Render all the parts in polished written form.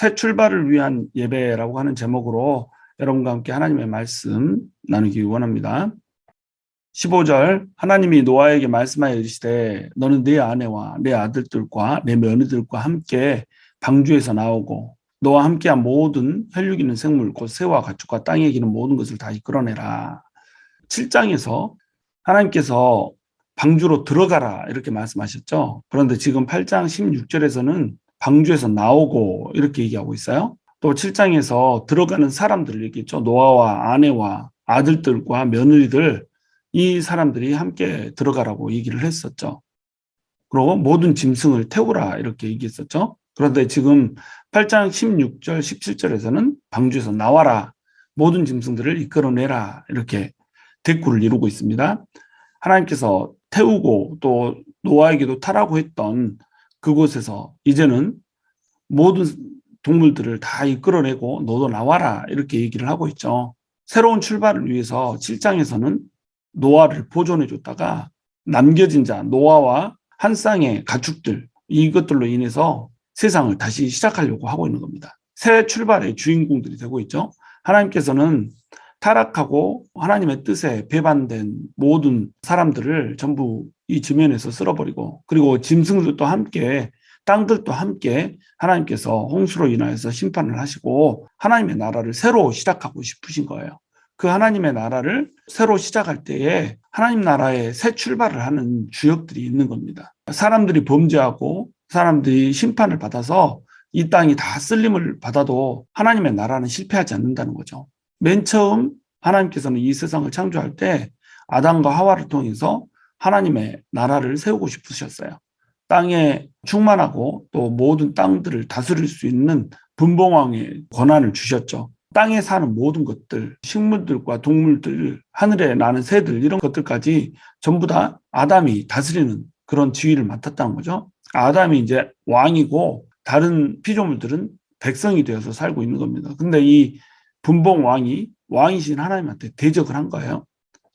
새 출발을 위한 예배라고 하는 제목으로 여러분과 함께 하나님의 말씀 나누기 원합니다. 15절 하나님이 노아에게 말씀하여 이르시되 너는 네 아내와 네 아들들과 네 며느리들과 함께 방주에서 나오고 너와 함께한 모든 혈육 있는 생물 곧 새와 가축과 땅에 기는 모든 것을 다 이끌어내라. 7장에서 하나님께서 방주로 들어가라 이렇게 말씀하셨죠. 그런데 지금 8장 16절에서는 방주에서 나오고 이렇게 얘기하고 있어요. 또 7장에서 들어가는 사람들을 얘기했죠. 노아와 아내와 아들들과 며느리들, 이 사람들이 함께 들어가라고 얘기를 했었죠. 그리고 모든 짐승을 태우라 이렇게 얘기했었죠. 그런데 지금 8장 16절 17절에서는 방주에서 나와라, 모든 짐승들을 이끌어내라 이렇게 대꾸를 이루고 있습니다. 하나님께서 태우고 또 노아에게도 타라고 했던 그곳에서 이제는 모든 동물들을 다 이끌어내고 너도 나와라 이렇게 얘기를 하고 있죠. 새로운 출발을 위해서 7장에서는 노아를 보존해 줬다가 남겨진 자 노아와 한 쌍의 가축들, 이것들로 인해서 세상을 다시 시작하려고 하고 있는 겁니다. 새 출발의 주인공들이 되고 있죠. 하나님께서는 타락하고 하나님의 뜻에 배반된 모든 사람들을 전부 이 지면에서 쓸어버리고, 그리고 짐승들도 함께 땅들도 함께 하나님께서 홍수로 인하여서 심판을 하시고 하나님의 나라를 새로 시작하고 싶으신 거예요. 그 하나님의 나라를 새로 시작할 때에 하나님 나라에 새 출발을 하는 주역들이 있는 겁니다. 사람들이 범죄하고 사람들이 심판을 받아서 이 땅이 다 쓸림을 받아도 하나님의 나라는 실패하지 않는다는 거죠. 맨 처음 하나님께서는 이 세상을 창조할 때 아담과 하와를 통해서 하나님의 나라를 세우고 싶으셨어요. 땅에 충만하고 또 모든 땅들을 다스릴 수 있는 분봉왕의 권한을 주셨죠. 땅에 사는 모든 것들, 식물들과 동물들, 하늘에 나는 새들, 이런 것들까지 전부 다 아담이 다스리는 그런 지위를 맡았다는 거죠. 아담이 이제 왕이고 다른 피조물들은 백성이 되어서 살고 있는 겁니다. 근데 이 분봉왕이 왕이신 하나님한테 대적을 한 거예요.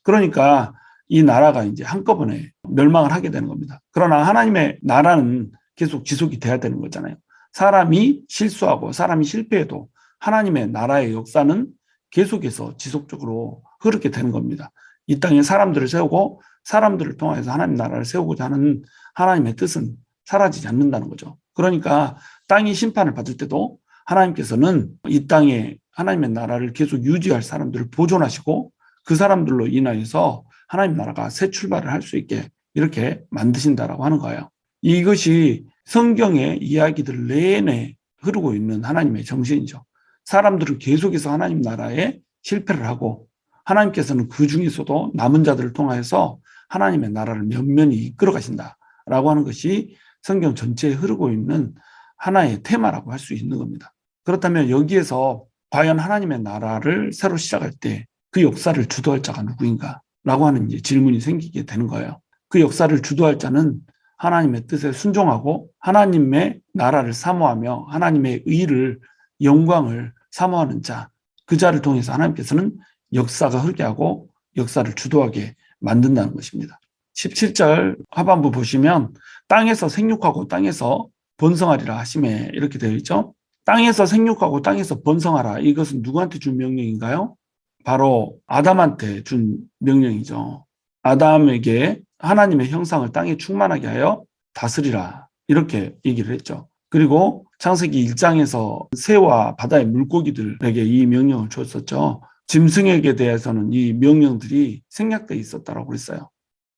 그러니까 이 나라가 이제 한꺼번에 멸망을 하게 되는 겁니다. 그러나 하나님의 나라는 계속 지속이 돼야 되는 거잖아요. 사람이 실수하고 사람이 실패해도 하나님의 나라의 역사는 계속해서 지속적으로 흐르게 되는 겁니다. 이 땅에 사람들을 세우고 사람들을 통해서 하나님 나라를 세우고자 하는 하나님의 뜻은 사라지지 않는다는 거죠. 그러니까 땅이 심판을 받을 때도 하나님께서는 이 땅에 하나님의 나라를 계속 유지할 사람들을 보존하시고 그 사람들로 인하여서 하나님 나라가 새 출발을 할 수 있게 이렇게 만드신다라고 하는 거예요. 이것이 성경의 이야기들 내내 흐르고 있는 하나님의 정신이죠. 사람들은 계속해서 하나님 나라에 실패를 하고 하나님께서는 그 중에서도 남은 자들을 통해서 하나님의 나라를 면면히 이끌어 가신다라고 하는 것이 성경 전체에 흐르고 있는 하나의 테마라고 할 수 있는 겁니다. 그렇다면 여기에서 과연 하나님의 나라를 새로 시작할 때 그 역사를 주도할 자가 누구인가? 라고 하는 이제 질문이 생기게 되는 거예요. 그 역사를 주도할 자는 하나님의 뜻에 순종하고 하나님의 나라를 사모하며 하나님의 의를, 영광을 사모하는 자, 그 자를 통해서 하나님께서는 역사가 흐르게 하고 역사를 주도하게 만든다는 것입니다. 17절 하반부 보시면 땅에서 생육하고 땅에서 번성하리라 하시매 이렇게 되어 있죠. 땅에서 생육하고 땅에서 번성하라, 이것은 누구한테 준 명령인가요? 바로 아담한테 준 명령이죠. 아담에게 하나님의 형상을 땅에 충만하게 하여 다스리라 이렇게 얘기를 했죠. 그리고 창세기 1장에서 새와 바다의 물고기들에게 이 명령을 줬었죠. 짐승에게 대해서는 이 명령들이 생략되어 있었다고 그랬어요.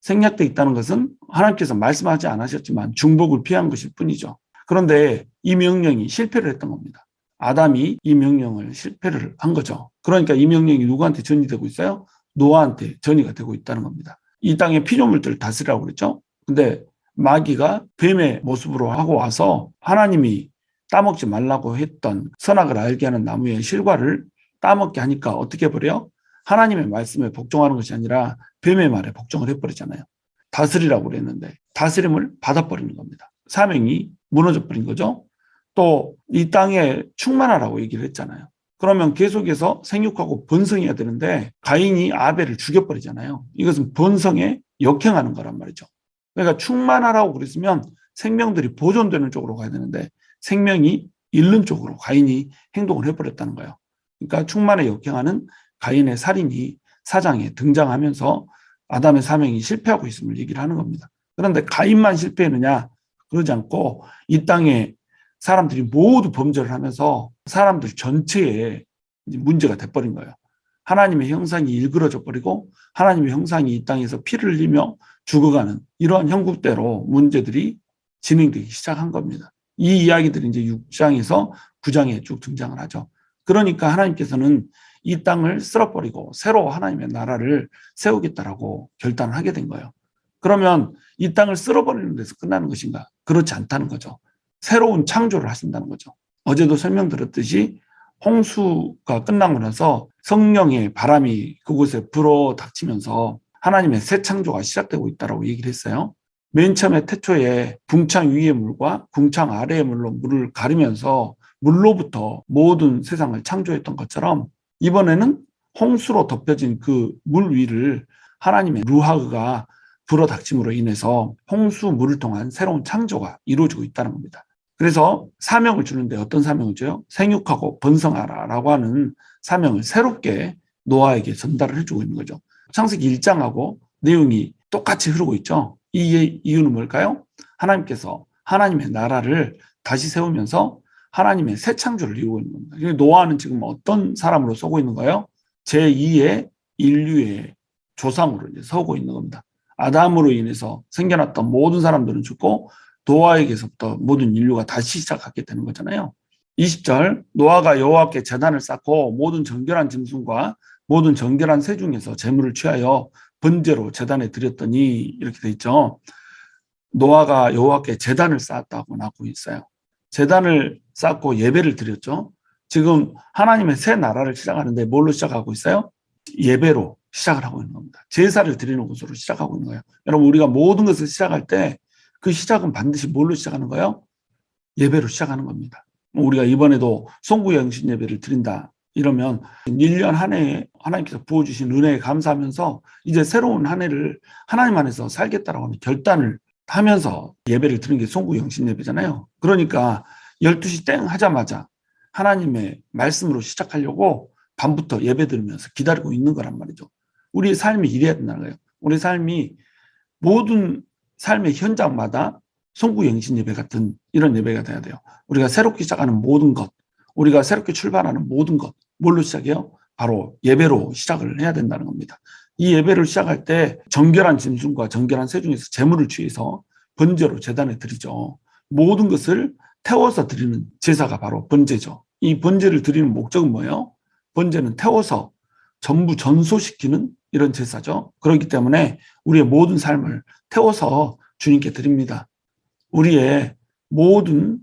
생략되어 있다는 것은 하나님께서 말씀하지 않으셨지만 중복을 피한 것일 뿐이죠. 그런데 이 명령이 실패를 했던 겁니다. 아담이 이 명령을 실패를 한 거죠. 그러니까 이 명령이 누구한테 전이되고 있어요? 노아한테 전이가 되고 있다는 겁니다. 이 땅의 피조물들을 다스리라고 그랬죠. 근데 마귀가 뱀의 모습으로 하고 와서 하나님이 따먹지 말라고 했던 선악을 알게 하는 나무의 실과를 따먹게 하니까 어떻게 해버려요? 하나님의 말씀에 복종하는 것이 아니라 뱀의 말에 복종을 해버리잖아요. 다스리라고 그랬는데 다스림을 받아버리는 겁니다. 사명이 무너져 버린 거죠. 또 이 땅에 충만하라고 얘기를 했잖아요. 그러면 계속해서 생육하고 번성해야 되는데 가인이 아벨을 죽여버리잖아요. 이것은 번성에 역행하는 거란 말이죠. 그러니까 충만하라고 그랬으면 생명들이 보존되는 쪽으로 가야 되는데 생명이 잃는 쪽으로 가인이 행동을 해버렸다는 거예요. 그러니까 충만에 역행하는 가인의 살인이 사장에 등장하면서 아담의 사명이 실패하고 있음을 얘기를 하는 겁니다. 그런데 가인만 실패했느냐? 그러지 않고 이 땅에 사람들이 모두 범죄를 하면서 사람들 전체에 문제가 돼버린 거예요. 하나님의 형상이 일그러져 버리고 하나님의 형상이 이 땅에서 피를 흘리며 죽어가는 이러한 형국대로 문제들이 진행되기 시작한 겁니다. 이 이야기들이 이제 6장에서 9장에 쭉 등장을 하죠. 그러니까 하나님께서는 이 땅을 쓸어버리고 새로 하나님의 나라를 세우겠다라고 결단을 하게 된 거예요. 그러면 이 땅을 쓸어버리는 데서 끝나는 것인가? 그렇지 않다는 거죠. 새로운 창조를 하신다는 거죠. 어제도 설명드렸듯이 홍수가 끝나고 나서 성령의 바람이 그곳에 불어 닥치면서 하나님의 새 창조가 시작되고 있다고 얘기를 했어요. 맨 처음에 태초에 궁창 위의 물과 궁창 아래의 물로 물을 가리면서 물로부터 모든 세상을 창조했던 것처럼 이번에는 홍수로 덮여진 그 물 위를 하나님의 루하가 불어닥침으로 인해서 홍수 물을 통한 새로운 창조가 이루어지고 있다는 겁니다. 그래서 사명을 주는데 어떤 사명을 줘요? 생육하고 번성하라라고 하는 사명을 새롭게 노아에게 전달을 해주고 있는 거죠. 창세기 1장하고 내용이 똑같이 흐르고 있죠. 이 이유는 뭘까요? 하나님께서 하나님의 나라를 다시 세우면서 하나님의 새 창조를 이루고 있는 겁니다. 노아는 지금 어떤 사람으로 서고 있는 거예요? 제2의 인류의 조상으로 이제 서고 있는 겁니다. 아담으로 인해서 생겨났던 모든 사람들은 죽고 노아에게서부터 모든 인류가 다시 시작하게 되는 거잖아요. 20절 노아가 여호와께 제단을 쌓고 모든 정결한 짐승과 모든 정결한 새 중에서 제물을 취하여 번제로 제단에 드렸더니 이렇게 돼 있죠. 노아가 여호와께 제단을 쌓았다고 나오고 있어요. 제단을 쌓고 예배를 드렸죠. 지금 하나님의 새 나라를 시작하는데 뭘로 시작하고 있어요? 예배로 시작을 하고 있는 겁니다. 제사를 드리는 곳으로 시작하고 있는 거예요. 여러분 우리가 모든 것을 시작할 때 그 시작은 반드시 뭘로 시작하는 거예요? 예배로 시작하는 겁니다. 우리가 이번에도 송구영신 예배를 드린다 이러면 1년 한 해에 하나님께서 부어주신 은혜에 감사하면서 이제 새로운 한 해를 하나님 안에서 살겠다라고 하는 결단을 하면서 예배를 드리는 게 송구영신 예배잖아요. 그러니까 12시 땡 하자마자 하나님의 말씀으로 시작하려고 밤부터 예배 드리면서 기다리고 있는 거란 말이죠. 우리의 삶이 이래야 된다는 거예요. 우리 삶이 모든 삶의 현장마다 송구영신 예배 같은 이런 예배가 돼야 돼요. 우리가 새롭게 시작하는 모든 것, 우리가 새롭게 출발하는 모든 것, 뭘로 시작해요? 바로 예배로 시작을 해야 된다는 겁니다. 이 예배를 시작할 때 정결한 짐승과 정결한 새 중에서 제물을 취해서 번제로 제단에 드리죠. 모든 것을 태워서 드리는 제사가 바로 번제죠. 이 번제를 드리는 목적은 뭐예요? 번제는 태워서 전부 전소시키는 이런 제사죠. 그렇기 때문에 우리의 모든 삶을 태워서 주님께 드립니다. 우리의 모든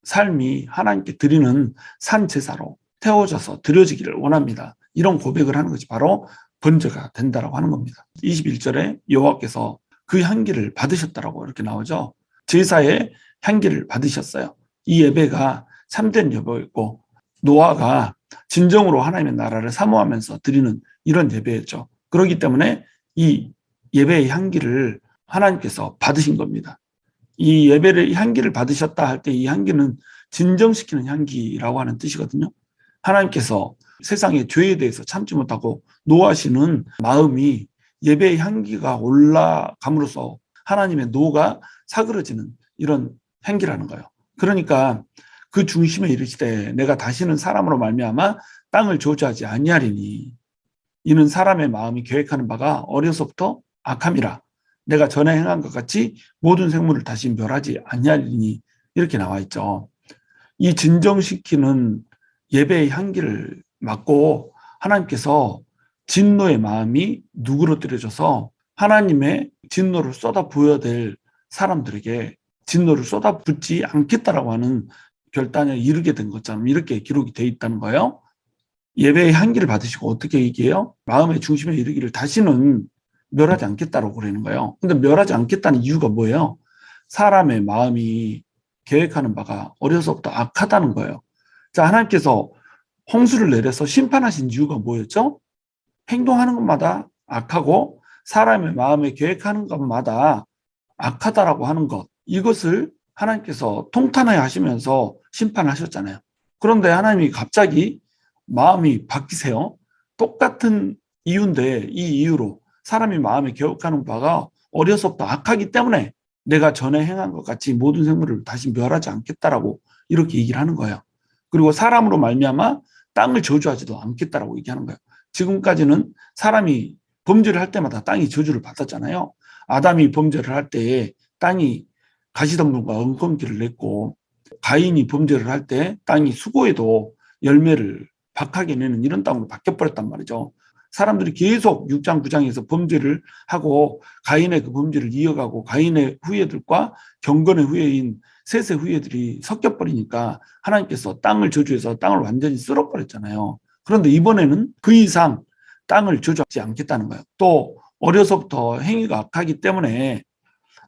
삶이 하나님께 드리는 산 제사로 태워져서 드려지기를 원합니다. 이런 고백을 하는 것이 바로 번제가 된다라고 하는 겁니다. 21절에 여호와께서 그 향기를 받으셨다라고 이렇게 나오죠. 제사의 향기를 받으셨어요. 이 예배가 참된 예배였고 노아가 진정으로 하나님의 나라를 사모하면서 드리는 이런 예배였죠. 그렇기 때문에 이 예배의 향기를 하나님께서 받으신 겁니다. 이 예배를 향기를 받으셨다 할 때 이 향기는 진정시키는 향기라고 하는 뜻이거든요. 하나님께서 세상의 죄에 대해서 참지 못하고 노하시는 마음이 예배의 향기가 올라감으로써 하나님의 노가 사그러지는 이런 향기라는 거예요. 그러니까 그 중심에 이르시되 내가 다시는 사람으로 말미암아 땅을 저주하지 아니하리니 이는 사람의 마음이 계획하는 바가 어려서부터 악함이라 내가 전에 행한 것 같이 모든 생물을 다시 멸하지 아니하리니 이렇게 나와 있죠. 이 진정시키는 예배의 향기를 맡고 하나님께서 진노의 마음이 누그러뜨려져서 하나님의 진노를 쏟아 부어야 될 사람들에게 진노를 쏟아붓지 않겠다라고 하는 결단을 이루게 된 것처럼 이렇게 기록이 돼 있다는 거예요. 예배의 향기를 받으시고 어떻게 얘기해요? 마음의 중심에 이르기를 다시는 멸하지 않겠다라고 그러는 거예요. 근데 멸하지 않겠다는 이유가 뭐예요? 사람의 마음이 계획하는 바가 어려서부터 악하다는 거예요. 자, 하나님께서 홍수를 내려서 심판하신 이유가 뭐였죠? 행동하는 것마다 악하고 사람의 마음에 계획하는 것마다 악하다라고 하는 것. 이것을 하나님께서 통탄하게 하시면서 심판하셨잖아요. 그런데 하나님이 갑자기 마음이 바뀌세요. 똑같은 이유인데 이 이유로 사람이 마음에 개혁하는 바가 어려서부터 악하기 때문에 내가 전에 행한 것 같이 모든 생물을 다시 멸하지 않겠다라고 이렇게 얘기를 하는 거예요. 그리고 사람으로 말미암아 땅을 저주하지도 않겠다라고 얘기하는 거예요. 지금까지는 사람이 범죄를 할 때마다 땅이 저주를 받았잖아요. 아담이 범죄를 할 때에 땅이 가시덤불과 엉겅퀴를 냈고, 가인이 범죄를 할 때 땅이 수고에도 열매를 박하게 내는 이런 땅으로 바뀌어버렸단 말이죠. 사람들이 계속 6장, 9장에서 범죄를 하고 가인의 그 범죄를 이어가고 가인의 후예들과 경건의 후예인 셋의 후예들이 섞여버리니까 하나님께서 땅을 저주해서 땅을 완전히 쓸어버렸잖아요. 그런데 이번에는 그 이상 땅을 저주하지 않겠다는 거예요. 또 어려서부터 행위가 악하기 때문에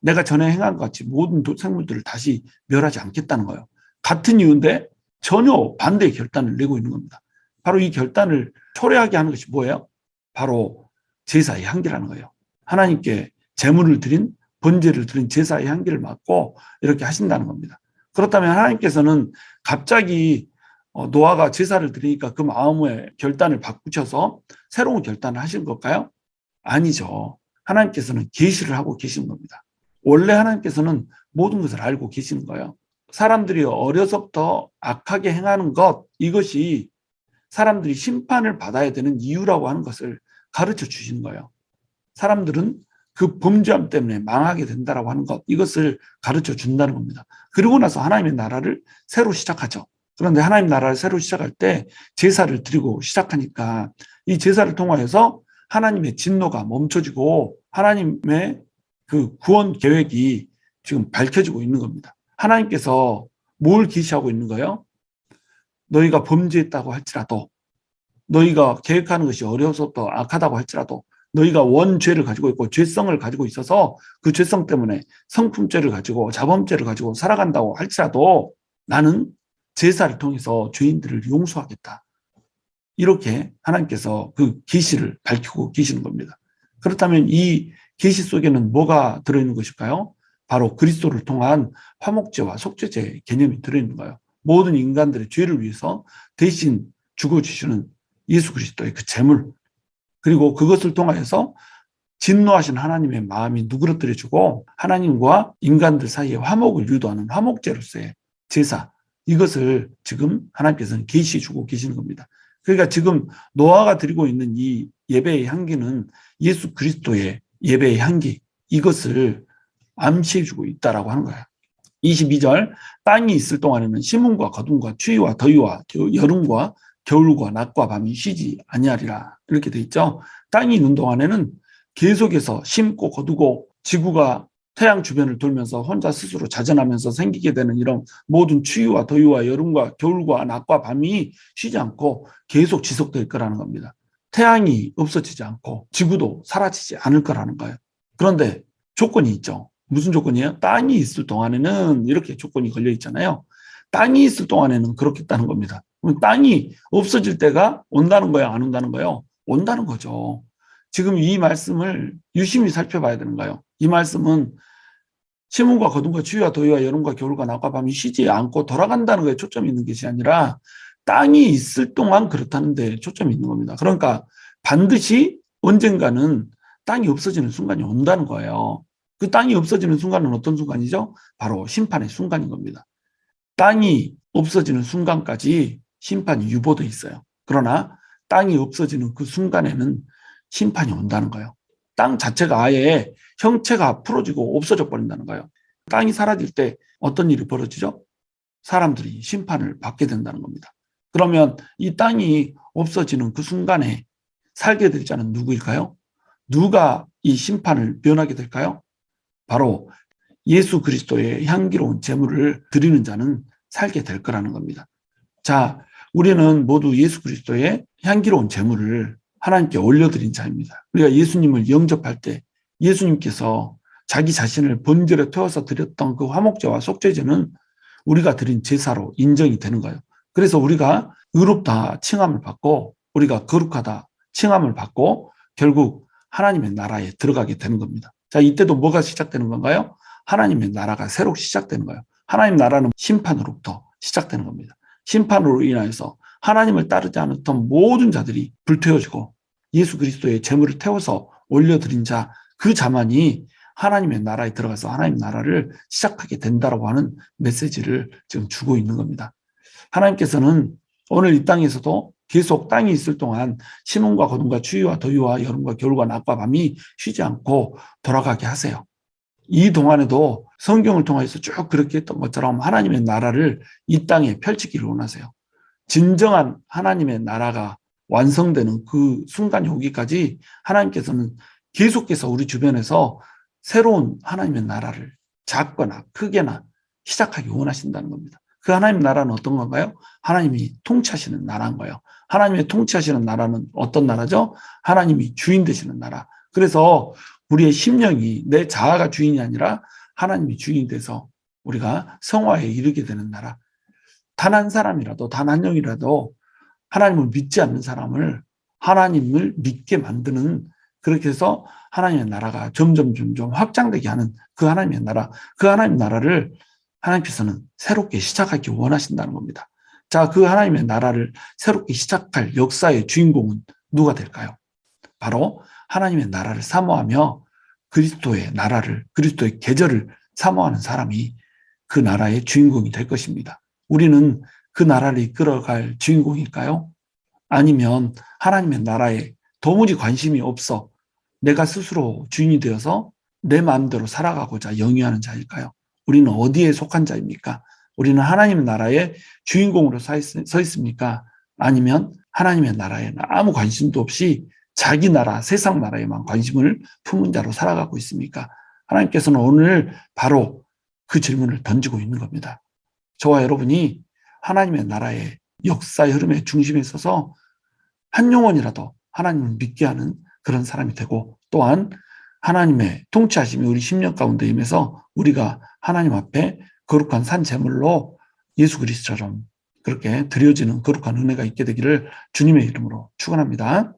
내가 전에 행한 것 같이 모든 생물들을 다시 멸하지 않겠다는 거예요. 같은 이유인데 전혀 반대의 결단을 내고 있는 겁니다. 바로 이 결단을 초래하게 하는 것이 뭐예요? 바로 제사의 향기라는 거예요. 하나님께 제물을 드린, 번제를 드린 제사의 향기를 맡고 이렇게 하신다는 겁니다. 그렇다면 하나님께서는 갑자기 노아가 제사를 드리니까 그 마음의 결단을 바꾸셔서 새로운 결단을 하신 걸까요? 아니죠. 하나님께서는 계시를 하고 계신 겁니다. 원래 하나님께서는 모든 것을 알고 계시는 거예요. 사람들이 어려서부터 악하게 행하는 것, 이것이 사람들이 심판을 받아야 되는 이유라고 하는 것을 가르쳐 주시는 거예요. 사람들은 그 범죄함 때문에 망하게 된다라고 하는 것, 이것을 가르쳐 준다는 겁니다. 그리고 나서 하나님의 나라를 새로 시작하죠. 그런데 하나님 나라를 새로 시작할 때 제사를 드리고 시작하니까 이 제사를 통하여서 하나님의 진노가 멈춰지고 하나님의 그 구원 계획이 지금 밝혀지고 있는 겁니다. 하나님께서 뭘 계시하고 있는 거예요? 너희가 범죄했다고 할지라도, 너희가 계획하는 것이 어려워서부터 악하다고 할지라도, 너희가 원죄를 가지고 있고 죄성을 가지고 있어서 그 죄성 때문에 성품죄를 가지고 자범죄를 가지고 살아간다고 할지라도 나는 제사를 통해서 죄인들을 용서하겠다. 이렇게 하나님께서 그 계시를 밝히고 계시는 겁니다. 그렇다면 이 계시 속에는 뭐가 들어있는 것일까요? 바로 그리스도를 통한 화목제와 속죄제 개념이 들어있는 거예요. 모든 인간들의 죄를 위해서 대신 죽어주시는 예수 그리스도의 그 제물, 그리고 그것을 통하여서 진노하신 하나님의 마음이 누그러뜨려지고 하나님과 인간들 사이에 화목을 유도하는 화목제로서의 제사, 이것을 지금 하나님께서는 계시 주고 계시는 겁니다. 그러니까 지금 노아가 드리고 있는 이 예배의 향기는 예수 그리스도의 예배의 향기, 이것을 암시해 주고 있다라고 하는 거예요. 22절, 땅이 있을 동안에는 심음과 거둠과 추위와 더위와 여름과 겨울과 낮과 밤이 쉬지 아니하리라, 이렇게 돼 있죠. 땅이 있는 동안에는 계속해서 심고 거두고 지구가 태양 주변을 돌면서 혼자 스스로 자전하면서 생기게 되는 이런 모든 추위와 더위와 여름과 겨울과 낮과 밤이 쉬지 않고 계속 지속될 거라는 겁니다. 태양이 없어지지 않고 지구도 사라지지 않을 거라는 거예요. 그런데 조건이 있죠. 무슨 조건이에요? 땅이 있을 동안에는, 이렇게 조건이 걸려 있잖아요. 땅이 있을 동안에는 그렇겠다는 겁니다. 그럼 땅이 없어질 때가 온다는 거예요? 안 온다는 거예요? 온다는 거죠. 지금 이 말씀을 유심히 살펴봐야 되는 거예요. 이 말씀은 심음과 거둠과 추위와 더위와 여름과 겨울과 낮과 밤이 쉬지 않고 돌아간다는 거에 초점이 있는 것이 아니라 땅이 있을 동안 그렇다는 데 초점이 있는 겁니다. 그러니까 반드시 언젠가는 땅이 없어지는 순간이 온다는 거예요. 그 땅이 없어지는 순간은 어떤 순간이죠? 바로 심판의 순간인 겁니다. 땅이 없어지는 순간까지 심판이 유보되어 있어요. 그러나 땅이 없어지는 그 순간에는 심판이 온다는 거예요. 땅 자체가 아예 형체가 풀어지고 없어져 버린다는 거예요. 땅이 사라질 때 어떤 일이 벌어지죠? 사람들이 심판을 받게 된다는 겁니다. 그러면 이 땅이 없어지는 그 순간에 살게 될 자는 누구일까요? 누가 이 심판을 면하게 될까요? 바로 예수 그리스도의 향기로운 제물을 드리는 자는 살게 될 거라는 겁니다. 자, 우리는 모두 예수 그리스도의 향기로운 제물을 하나님께 올려드린 자입니다. 우리가 예수님을 영접할 때 예수님께서 자기 자신을 번제로 태워서 드렸던 그 화목제와 속죄제는 우리가 드린 제사로 인정이 되는 거예요. 그래서 우리가 의롭다 칭함을 받고 우리가 거룩하다 칭함을 받고 결국 하나님의 나라에 들어가게 되는 겁니다. 자, 이때도 뭐가 시작되는 건가요? 하나님의 나라가 새로 시작되는 거예요. 하나님 나라는 심판으로부터 시작되는 겁니다. 심판으로 인하여서 하나님을 따르지 않았던 모든 자들이 불태워지고 예수 그리스도의 제물을 태워서 올려드린 자, 그 자만이 하나님의 나라에 들어가서 하나님 나라를 시작하게 된다라고 하는 메시지를 지금 주고 있는 겁니다. 하나님께서는 오늘 이 땅에서도 계속 땅이 있을 동안 심음과 거둠과 추위와 더위와 여름과 겨울과 낮과 밤이 쉬지 않고 돌아가게 하세요. 이 동안에도 성경을 통해서 쭉 그렇게 했던 것처럼 하나님의 나라를 이 땅에 펼치기를 원하세요. 진정한 하나님의 나라가 완성되는 그 순간이 오기까지 하나님께서는 계속해서 우리 주변에서 새로운 하나님의 나라를 작거나 크게나 시작하기 원하신다는 겁니다. 그 하나님 나라는 어떤 건가요? 하나님이 통치하시는 나라인 거예요. 하나님이 통치하시는 나라는 어떤 나라죠? 하나님이 주인 되시는 나라. 그래서 우리의 심령이 내 자아가 주인이 아니라 하나님이 주인이 돼서 우리가 성화에 이르게 되는 나라. 단 한 사람이라도, 단 한 명이라도 하나님을 믿지 않는 사람을 하나님을 믿게 만드는, 그렇게 해서 하나님의 나라가 점점 확장되게 하는 그 하나님의 나라, 그 하나님 나라를 하나님께서는 새롭게 시작하기 원하신다는 겁니다. 자, 그 하나님의 나라를 새롭게 시작할 역사의 주인공은 누가 될까요? 바로 하나님의 나라를 사모하며 그리스도의 나라를, 그리스도의 계절을 사모하는 사람이 그 나라의 주인공이 될 것입니다. 우리는 그 나라를 이끌어갈 주인공일까요? 아니면 하나님의 나라에 도무지 관심이 없어 내가 스스로 주인이 되어서 내 마음대로 살아가고자 영위하는 자일까요? 우리는 어디에 속한 자입니까? 우리는 하나님의 나라의 주인공으로 서 있습니까? 아니면 하나님의 나라에는 아무 관심도 없이 자기 나라, 세상 나라에만 관심을 품은 자로 살아가고 있습니까? 하나님께서는 오늘 바로 그 질문을 던지고 있는 겁니다. 저와 여러분이 하나님의 나라의 역사의 흐름의 중심에 있어서 한 영혼이라도 하나님을 믿게 하는 그런 사람이 되고, 또한 하나님의 통치하심이 우리 심령 가운데 임해서 우리가 하나님 앞에 거룩한 산 제물로 예수 그리스도처럼 그렇게 드려지는 거룩한 은혜가 있게 되기를 주님의 이름으로 축원합니다.